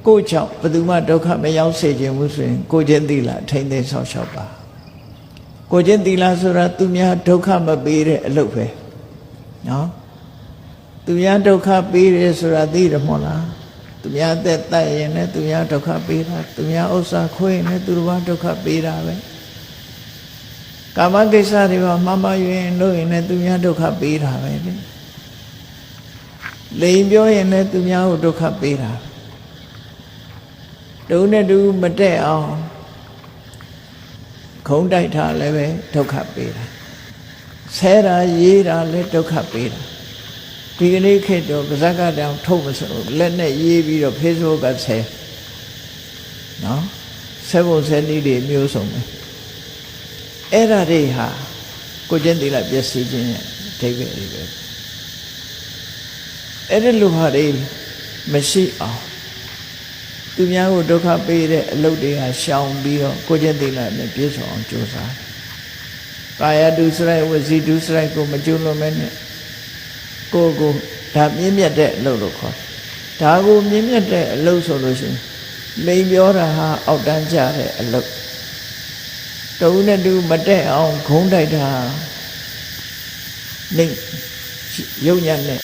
ကိုကြောင့်ဘယ်သူမှဒုက္ခမရောက်စေခြင်းဘူးဆိုရင်ကိုချင်းသီလထိမ့်သိမ်းဆောက်ရှောက်ပါကိုချင်းသီလဆိုတာသူများဒုက္ခမပေးတဲ့အလုပ်ပဲနော်သူများဒုက္ခပေးတယ်ဆိုတာသိတယ်မဟုတ်လားသူများအသက်သက်ရင်လည်းသူများဒုက္ခပေးတာသူများဥစ္စာခွေးရင်လည်းသူတို့ဘာဒုက္ခပေးတာပဲကာမကိစ္စတွေမှာမမယွင်လို့ရင်လည်းသူများဒုက္ခပေးတာပဲလေလိန်ပြောရင်လည်းသူများကိုဒုက္ခပေးတာတူနဲ့တူမတက်အောင်ခုံးတိုက်တာလည်းပဲဒုက္ခပေးတာဆဲတာရေးတာလည်းဒုက္ခပေးတာဒီကနေ့ခေတ်တော့ပါဇက်ကတောင်ထုတ်မစို့လက်နဲ့ရေးပြီးတော့ Facebook ကဆဲနော်ဆဲဖို့ဆဲနည်းတွေမျိုးစုံပဲအဲ့ဒါတွေဟာကိုကျင့်သီလပျက်စီးခြင်းရဲ့အဓိပ္ပာယ်တွေပဲအဲ့ဒီလိုဟာတွေမရှိအောင်သူများကိုဒုက္ခပေးတဲ့အလုပ်တွေဟာရှောင်ပြီးတော့ကိုကျင့်သီလနဲ့ပြည့်စုံအောင်ကြိုးစားကာယဒုစရိုက်ဝစီဒုစရိုက်ကိုမကျွလွန်မဲနဲ့ကိုဒါမြင့်မြတ်တဲ့အလုပ်လို့ခေါ်ဒါကိုမြင့်မြတ်တဲ့အလုပ်ဆိုလို့ရှိရင်လိန်ပြောတာဟာအောက်တန်းကျတဲ့အလုပ်တူနဲ့တူမတက်အောင်ခုံးတိုက်တာနေရုပ်ညံ့နဲ့